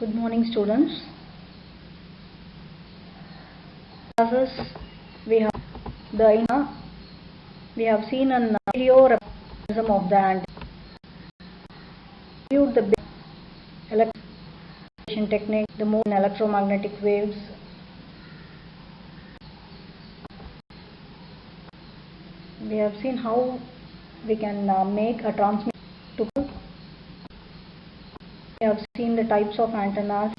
Good morning, students. Classes we have we have seen an video representation of the antenna. Viewed the electrification technique, the more electromagnetic waves. We have seen how we can make a transmission. We have seen the types of antennas,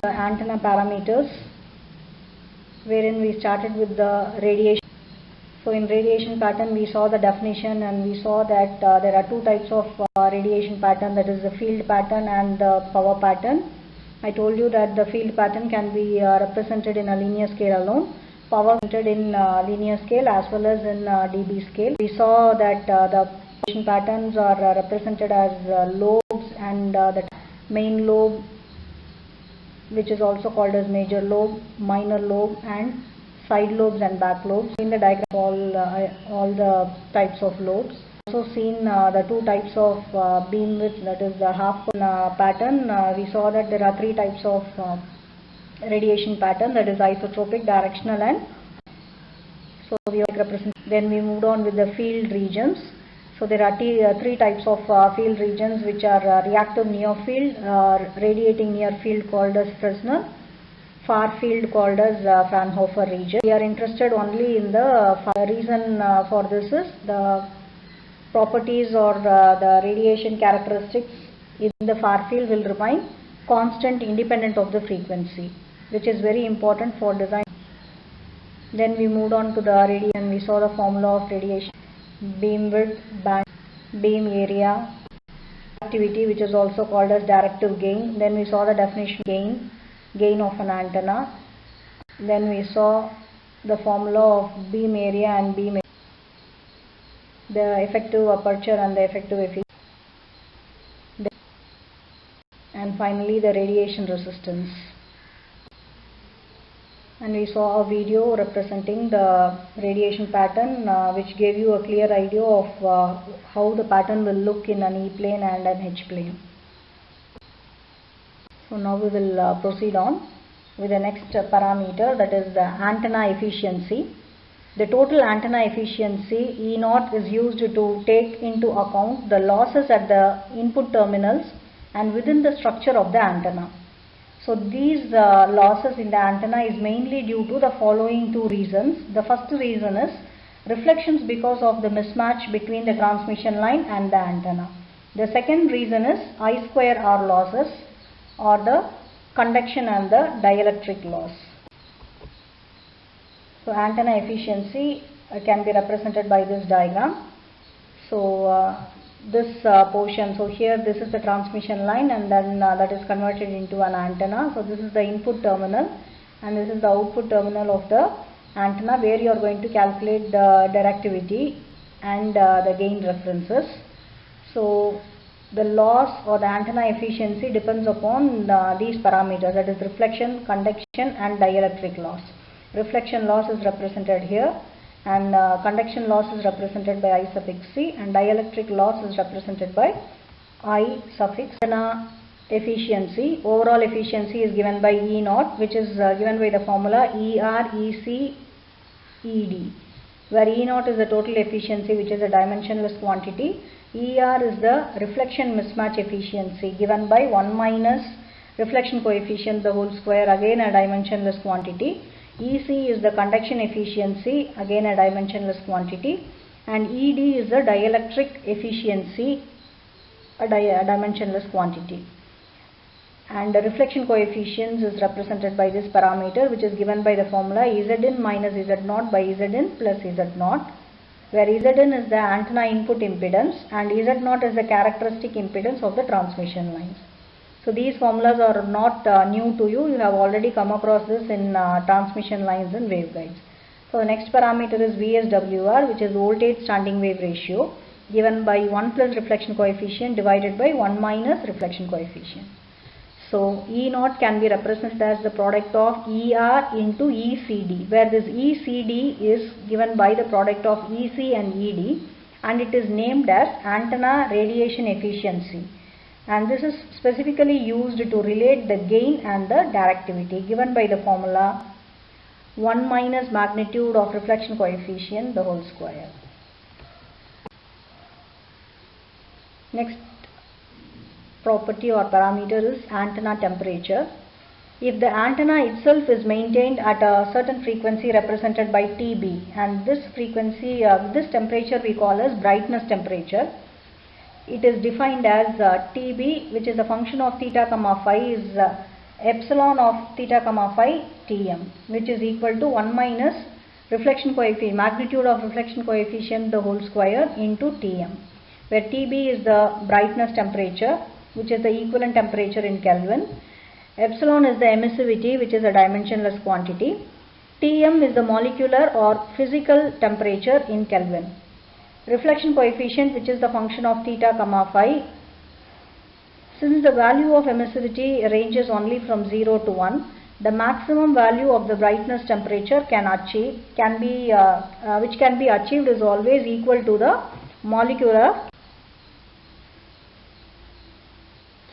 the antenna parameters, wherein we started with the radiation. So in radiation pattern we saw the definition, and we saw that there are two types of radiation pattern, that is the field pattern and the power pattern. I told you that the field pattern can be represented in a linear scale alone, power represented in linear scale as well as in dB scale. We saw that the radiation patterns are represented as lobes, and the main lobe, which is also called as major lobe, minor lobe, and side lobes and back lobes. In the diagram all the types of lobes. Also seen the two types of beam width, that is the half pattern. We saw that there are three types of radiation pattern, that is isotropic, directional, and so we represent. Then we moved on with the field regions. So there are three types of field regions, which are reactive near field, radiating near field called as Fresnel, far field called as Fraunhofer region. We are interested only in the reason for this is the properties or the radiation characteristics in the far field will remain constant independent of the frequency, which is very important for design. Then we moved on to the radiation. We saw the formula of radiation: beam width, beam area, activity, which is also called as directive gain. Then we saw the definition gain of an antenna. Then we saw the formula of beam area and beam area, the effective aperture and the effective efficiency, and finally the radiation resistance. And we saw a video representing the radiation pattern, which gave you a clear idea of how the pattern will look in an E plane and an H plane. So now we will proceed on with the next parameter, that is the antenna efficiency. The total antenna efficiency E0 is used to take into account the losses at the input terminals and within the structure of the antenna. So these losses in the antenna is mainly due to the following two reasons. The first reason is reflections because of the mismatch between the transmission line and the antenna. The second reason is I square R losses, or the conduction and the dielectric loss. So antenna efficiency can be represented by this diagram. So this portion, so here this is the transmission line, and then that is converted into an antenna. So this is the input terminal and this is the output terminal of the antenna, where you are going to calculate the directivity and the gain references. So the loss or the antenna efficiency depends upon these parameters, that is reflection, conduction, and dielectric loss. Reflection loss is represented here, and conduction loss is represented by I suffix C, and dielectric loss is represented by I suffix. Antenna efficiency, overall efficiency is given by E0, which is given by the formula ER, EC, ED, where E0 is the total efficiency, which is a dimensionless quantity. ER is the reflection mismatch efficiency, given by 1 minus reflection coefficient the whole square, again a dimensionless quantity. EC is the conduction efficiency, again a dimensionless quantity, and ED is the dielectric efficiency, a dimensionless quantity. And the reflection coefficients is represented by this parameter, which is given by the formula Zin minus Z0 by Zin plus Z0, where Zin is the antenna input impedance and Z0 is the characteristic impedance of the transmission lines. So these formulas are not new to you. You have already come across this in transmission lines and waveguides. So the next parameter is VSWR, which is voltage standing wave ratio, given by 1 plus reflection coefficient divided by 1 minus reflection coefficient. So E0 can be represented as the product of ER into ECD, where this ECD is given by the product of EC and ED, and it is named as antenna radiation efficiency. and this is specifically used to relate the gain and the directivity given by the formula 1 minus magnitude of reflection coefficient the whole square. Next property or parameter is antenna temperature. If the antenna itself is maintained at a certain frequency represented by Tb, and this frequency, this temperature we call as brightness temperature. It is defined as Tb, which is a function of theta comma phi, is epsilon of theta comma phi Tm, which is equal to 1 minus reflection coefficient, magnitude of reflection coefficient the whole square into Tm, where Tb is the brightness temperature, which is the equivalent temperature in Kelvin. Epsilon is the emissivity, which is a dimensionless quantity. Tm is the molecular or physical temperature in Kelvin. Reflection coefficient, which is the function of theta comma phi. Since the value of emissivity ranges only from 0 to 1, the maximum value of the brightness temperature which can be achieved is always equal to the molecular.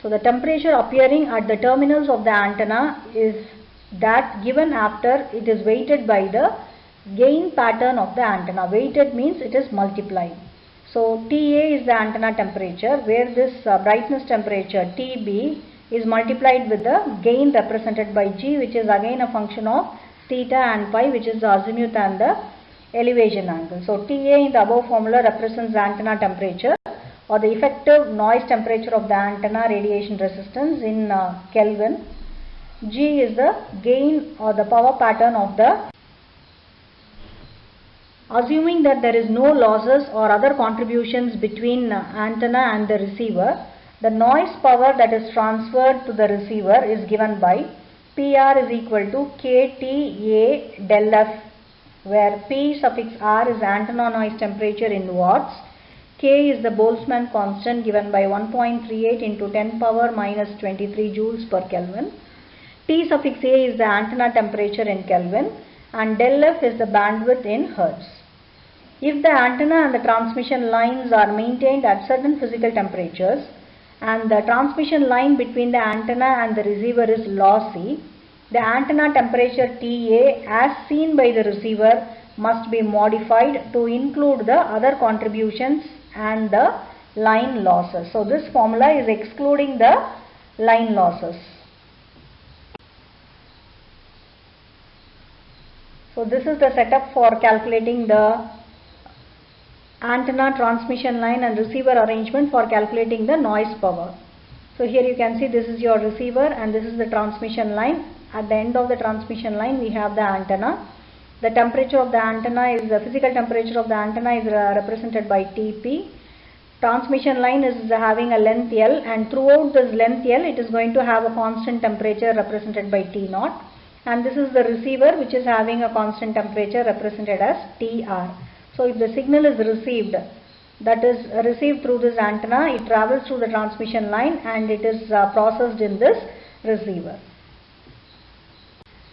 So the temperature appearing at the terminals of the antenna is that given after it is weighted by the gain pattern of the antenna. Weighted means it is multiplied. So Ta is the antenna temperature, where this brightness temperature Tb is multiplied with the gain represented by G, which is again a function of theta and phi, which is the azimuth and the elevation angle. So Ta in the above formula represents the antenna temperature or the effective noise temperature of the antenna radiation resistance in Kelvin. G is the gain or the power pattern of the. Assuming that there is no losses or other contributions between antenna and the receiver, the noise power that is transferred to the receiver is given by PR is equal to KTA del F, where P suffix R is antenna noise temperature in watts, K is the Boltzmann constant given by 1.38 into 10 power minus 23 joules per Kelvin, T suffix A is the antenna temperature in Kelvin, and del F is the bandwidth in Hertz. If the antenna and the transmission lines are maintained at certain physical temperatures and the transmission line between the antenna and the receiver is lossy, the antenna temperature Ta as seen by the receiver must be modified to include the other contributions and the line losses. So this formula is excluding the line losses. So this is the setup for calculating the antenna, transmission line and receiver arrangement for calculating the noise power. So here you can see this is your receiver and this is the transmission line. At the end of the transmission line we have the antenna. The temperature of the antenna is the physical temperature of the antenna is represented by Tp. Transmission line is having a length L, and throughout this length L it is going to have a constant temperature represented by T0, and this is the receiver which is having a constant temperature represented as Tr. So if the signal is received, that is received through this antenna, it travels through the transmission line and it is processed in this receiver.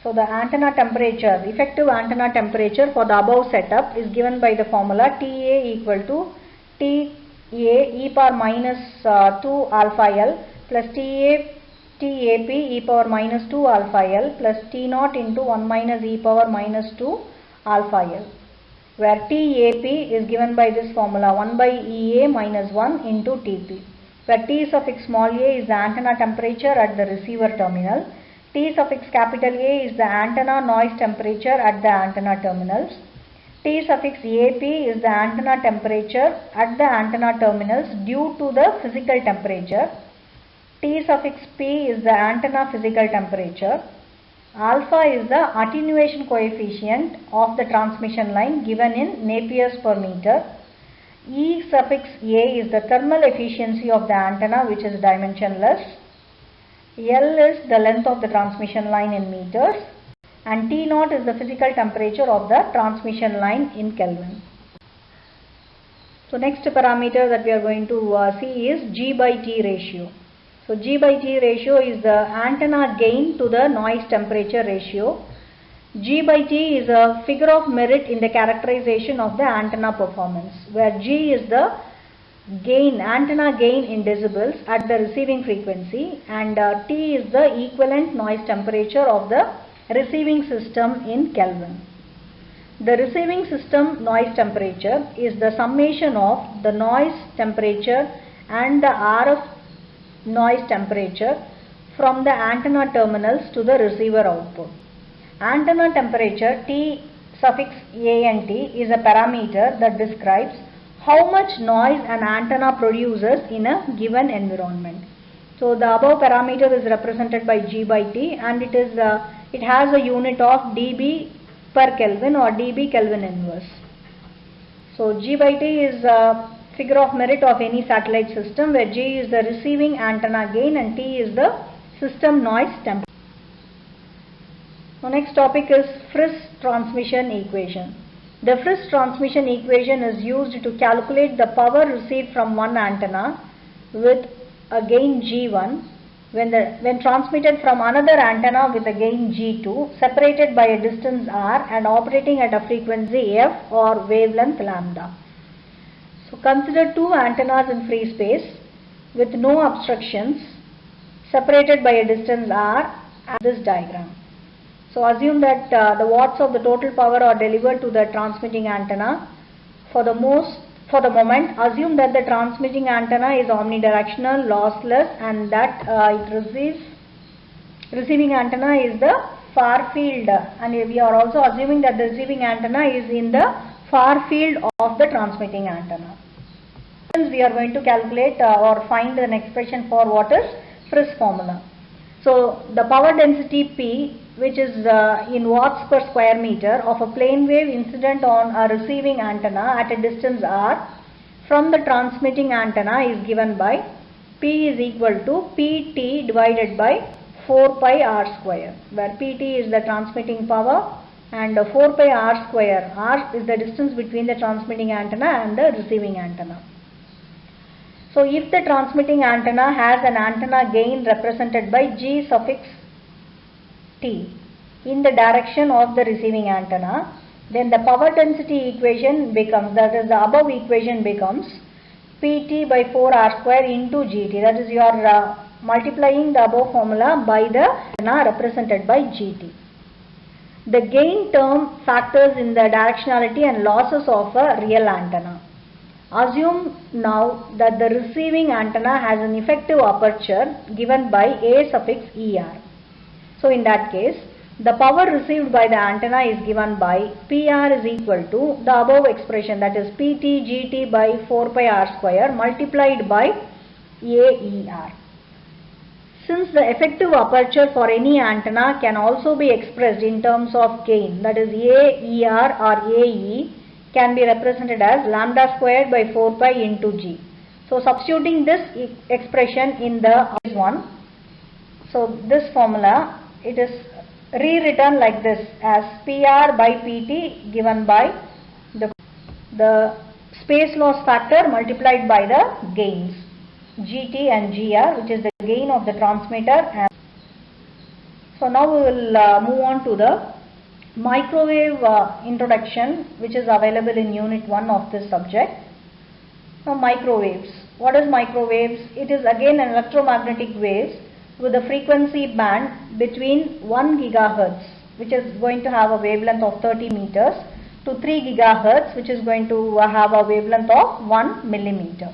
So the antenna temperature, effective antenna temperature for the above setup is given by the formula Ta equal to Ta e power minus 2 alpha L plus Tap e power minus 2 alpha L plus T0 into 1 minus e power minus 2 alpha L, where Tap is given by this formula 1 by Ea minus 1 into Tp, where T suffix small a is the antenna temperature at the receiver terminal, T suffix capital A is the antenna noise temperature at the antenna terminals, T suffix Ap is the antenna temperature at the antenna terminals due to the physical temperature, T suffix P is the antenna physical temperature, alpha is the attenuation coefficient of the transmission line given in Napier's per meter, E suffix A is the thermal efficiency of the antenna which is dimensionless, L is the length of the transmission line in meters, and T0 is the physical temperature of the transmission line in Kelvin. So next parameter that we are going to see is G by T ratio. So G by T ratio is the antenna gain to the noise temperature ratio. G by T is a figure of merit in the characterization of the antenna performance, where G is the gain, antenna gain in decibels at the receiving frequency, and T is the equivalent noise temperature of the receiving system in Kelvin. The receiving system noise temperature is the summation of the noise temperature and the RF noise temperature from the antenna terminals to the receiver output. Antenna temperature T suffix ANT is a parameter that describes how much noise an antenna produces in a given environment. So the above parameter is represented by G by T, and it has a unit of dB per Kelvin or dB Kelvin inverse. So G by T is a figure of merit of any satellite system, where G is the receiving antenna gain and T is the system noise temperature. Now next topic is Friis transmission equation. The Friis transmission equation is used to calculate the power received from one antenna with a gain G1 when transmitted from another antenna with a gain G2, separated by a distance r and operating at a frequency f or wavelength lambda. So consider two antennas in free space with no obstructions, separated by a distance r, as this diagram. So assume that the watts of the total power are delivered to the transmitting antenna. For the moment, assume that the transmitting antenna is omnidirectional, lossless, and that receiving antenna is the far field, and we are also assuming that the receiving antenna is in the far field of the transmitting antenna. We are going to calculate or find an expression for what is Friis formula. So the power density P, which is in watts per square meter of a plane wave incident on a receiving antenna at a distance r from the transmitting antenna, is given by P is equal to Pt divided by 4 pi r square, where Pt is the transmitting power and 4 pi r square, r is the distance between the transmitting antenna and the receiving antenna. So if the transmitting antenna has an antenna gain represented by G suffix T in the direction of the receiving antenna, then the power density equation becomes, that is the above equation becomes Pt by 4r square into Gt, that is you are multiplying the above formula by the antenna represented by Gt. The gain term factors in the directionality and losses of a real antenna. Assume now that the receiving antenna has an effective aperture given by A suffix ER. So in that case, the power received by the antenna is given by PR is equal to the above expression, that is Pt Gt by 4 pi r square multiplied by AER. Since the effective aperture for any antenna can also be expressed in terms of gain, that is AER or AE, can be represented as lambda squared by 4 pi into G. So substituting this expression in the one, so this formula, it is rewritten like this as PR by PT given by the space loss factor multiplied by the gains GT and GR, which is the gain of the transmitter. And so now we will move on to the microwave introduction, which is available in unit 1 of this subject. Now microwaves. What is microwaves? It is again an electromagnetic waves with a frequency band between 1 gigahertz, which is going to have a wavelength of 30 meters, to 3 gigahertz, which is going to have a wavelength of 1 millimeter.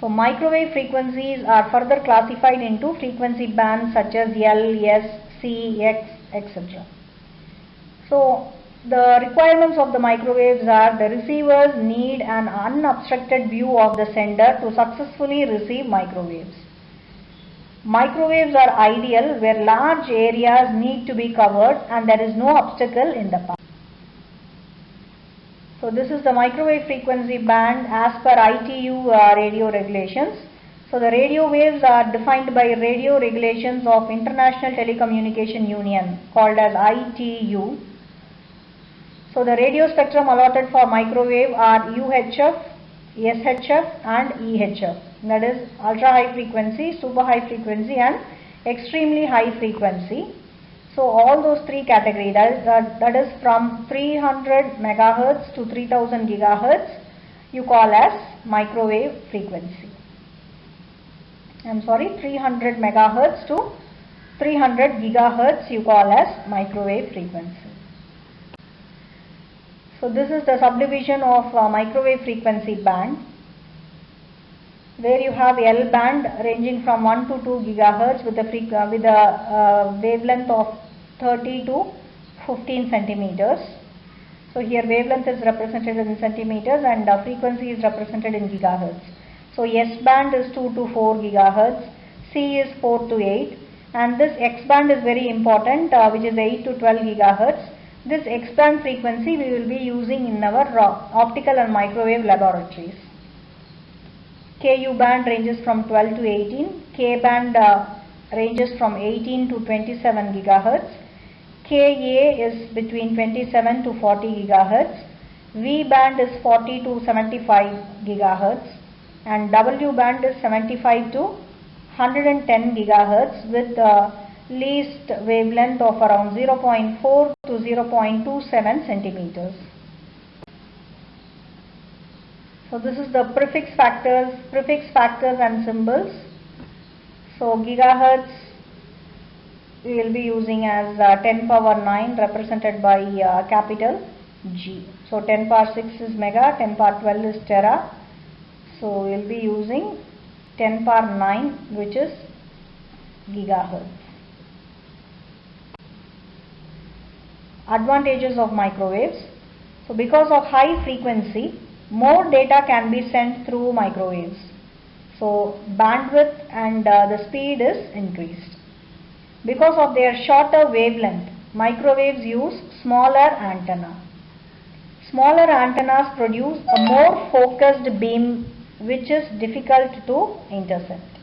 So microwave frequencies are further classified into frequency bands such as L, S, C, X, etc. So the requirements of the microwaves are: the receivers need an unobstructed view of the sender to successfully receive microwaves. Microwaves are ideal where large areas need to be covered and there is no obstacle in the path. So this is the microwave frequency band as per ITU radio regulations. So the radio waves are defined by radio regulations of International Telecommunication Union called as ITU. So the radio spectrum allotted for microwave are UHF, SHF and EHF. That is ultra high frequency, super high frequency and extremely high frequency. So all those three categories, that is from 300 megahertz to 3000 gigahertz, you call as microwave frequency. 300 megahertz to 300 gigahertz you call as microwave frequency. So this is the subdivision of microwave frequency band, where you have L band ranging from 1 to 2 gigahertz with a wavelength of 30 to 15 centimeters. So here wavelength is represented in centimeters and frequency is represented in gigahertz. So S band is 2 to 4 gigahertz, C is 4 to 8, and this X band is very important, which is 8 to 12 gigahertz. This X band frequency we will be using in our optical and microwave laboratories. Ku band ranges from 12 to 18, K band ranges from 18 to 27 gigahertz, Ka is between 27 to 40 gigahertz, V band is 40 to 75 gigahertz, and W band is 75 to 110 gigahertz with least wavelength of around 0.4 to 0.27 centimeters. So this is the prefix factors and symbols. So gigahertz we will be using as 10 power 9 represented by capital G. So 10 power 6 is mega, 10 power 12 is tera. So we will be using 10 power 9, which is gigahertz. Advantages of microwaves. So because of high frequency, more data can be sent through microwaves. So bandwidth and the speed is increased. Because of their shorter wavelength, microwaves use smaller antenna. Smaller antennas produce a more focused beam which is difficult to intercept.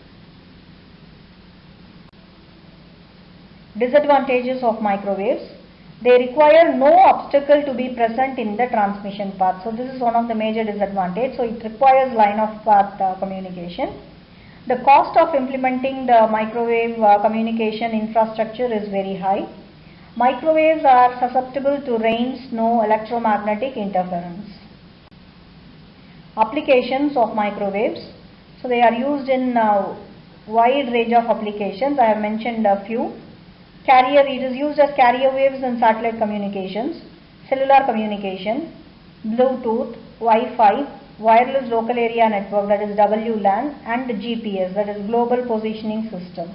Disadvantages of microwaves. They require no obstacle to be present in the transmission path. So this is one of the major disadvantages. So it requires line of path communication. The cost of implementing the microwave communication infrastructure is very high. Microwaves are susceptible to rain, snow, electromagnetic interference. Applications of microwaves. So they are used in wide range of applications. I have mentioned a few. It is used as carrier waves in satellite communications, cellular communication, Bluetooth, Wi-Fi, wireless local area network, that is WLAN, and GPS, that is global positioning system.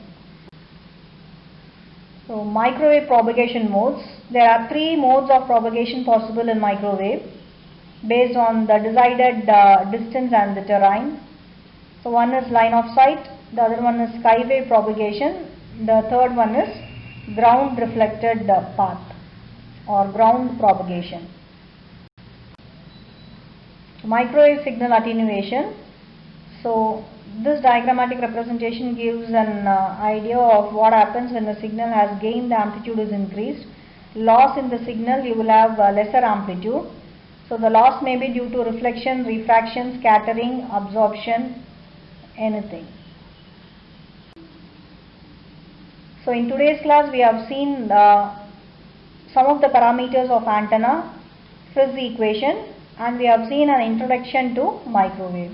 So microwave propagation modes. There are 3 modes of propagation possible in microwave based on the decided distance and the terrain. So one is line of sight, the other one is skywave propagation, the third one is ground reflected path or ground propagation. Microwave signal attenuation. So this diagrammatic representation gives an idea of what happens when the signal has gained, the amplitude is increased. Loss in the signal, you will have lesser amplitude. So the loss may be due to reflection, refraction, scattering, absorption, anything. So in today's class we have seen some of the parameters of antenna, Friis equation, and we have seen an introduction to microwave.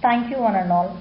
Thank you one and all.